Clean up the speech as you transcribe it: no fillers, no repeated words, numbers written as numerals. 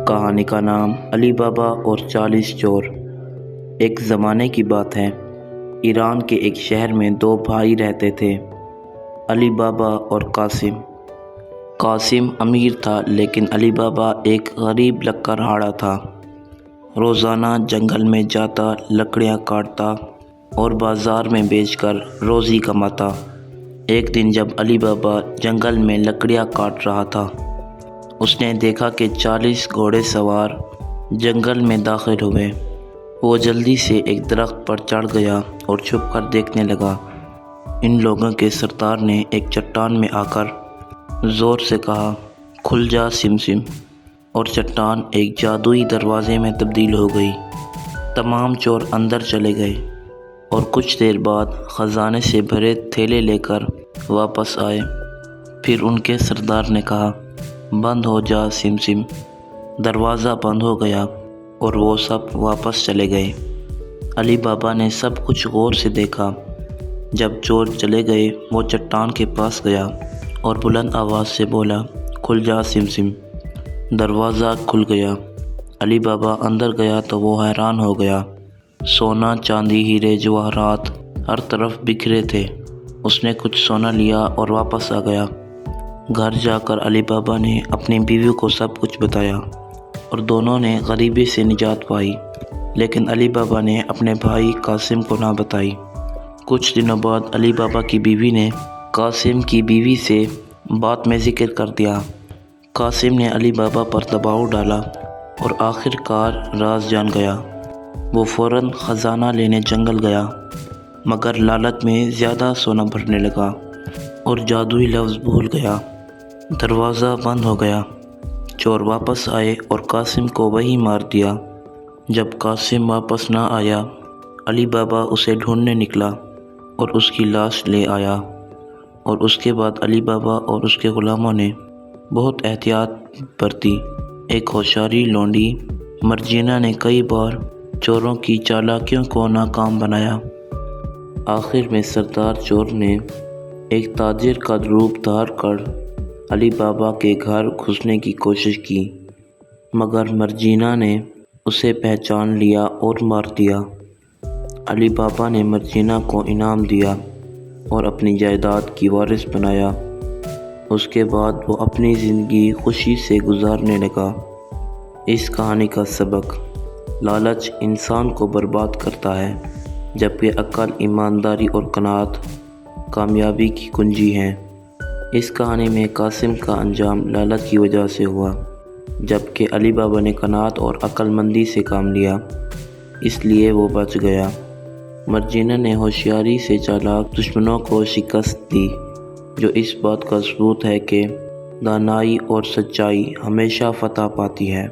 کہانی کا نام علی بابا اور 40 چور۔ ایک زمانے کی بات ہے، ایران کے ایک شہر میں دو بھائی رہتے تھے، علی بابا اور قاسم۔ قاسم امیر تھا لیکن علی بابا ایک غریب لکڑہاڑا تھا۔ روزانہ جنگل میں جاتا، لکڑیاں کاٹتا اور بازار میں بیچ کر روزی کماتا۔ ایک دن جب علی بابا جنگل میں لکڑیاں کاٹ رہا تھا، اس نے دیکھا کہ 40 گھوڑے سوار جنگل میں داخل ہوئے۔ وہ جلدی سے ایک درخت پر چڑھ گیا اور چھپ کر دیکھنے لگا۔ ان لوگوں کے سردار نے ایک چٹان میں آ کر زور سے کہا، کھل جا سم سم، اور چٹان ایک جادوئی دروازے میں تبدیل ہو گئی۔ تمام چور اندر چلے گئے اور کچھ دیر بعد خزانے سے بھرے تھیلے لے کر واپس آئے۔ پھر ان کے سردار نے کہا، بند ہو جا سم سم۔ دروازہ بند ہو گیا اور وہ سب واپس چلے گئے۔ علی بابا نے سب کچھ غور سے دیکھا۔ جب چور چلے گئے، وہ چٹان کے پاس گیا اور بلند آواز سے بولا، کھل جا سم سم۔ دروازہ کھل گیا۔ علی بابا اندر گیا تو وہ حیران ہو گیا۔ سونا، چاندی، ہیرے، جواہرات ہر طرف بکھرے تھے۔ اس نے کچھ سونا لیا اور واپس آ گیا۔ گھر جا کر علی بابا نے اپنی بیوی کو سب کچھ بتایا اور دونوں نے غریبی سے نجات پائی، لیکن علی بابا نے اپنے بھائی قاسم کو نہ بتائی۔ کچھ دنوں بعد علی بابا کی بیوی نے قاسم کی بیوی سے بات میں ذکر کر دیا۔ قاسم نے علی بابا پر دباؤ ڈالا اور آخر کار راز جان گیا۔ وہ فوراً خزانہ لینے جنگل گیا، مگر لالچ میں زیادہ سونا بھرنے لگا اور جادوئی لفظ بھول گیا۔ دروازہ بند ہو گیا۔ چور واپس آئے اور قاسم کو وہیں مار دیا۔ جب قاسم واپس نہ آیا، علی بابا اسے ڈھونڈنے نکلا اور اس کی لاش لے آیا، اور اس کے بعد علی بابا اور اس کے غلاموں نے بہت احتیاط برتی۔ ایک ہوشیاری لونڈی مرجینا نے کئی بار چوروں کی چالاکیوں کو ناکام بنایا۔ آخر میں سردار چور نے ایک تاجر کا روپ دھار کر علی بابا کے گھر گھسنے کی کوشش کی، مگر مرجینا نے اسے پہچان لیا اور مار دیا۔ علی بابا نے مرجینا کو انعام دیا اور اپنی جائیداد کی وارث بنایا۔ اس کے بعد وہ اپنی زندگی خوشی سے گزارنے لگا۔ اس کہانی کا سبق: لالچ انسان کو برباد کرتا ہے، جبکہ عقل، ایمانداری اور قناعت کامیابی کی کنجی ہیں۔ اس کہانی میں قاسم کا انجام لالچ کی وجہ سے ہوا، جبکہ علی بابا نے قناعت اور عقل مندی سے کام لیا، اس لیے وہ بچ گیا۔ مرجینا نے ہوشیاری سے چالاک دشمنوں کو شکست دی، جو اس بات کا ثبوت ہے کہ دانائی اور سچائی ہمیشہ فتح پاتی ہے۔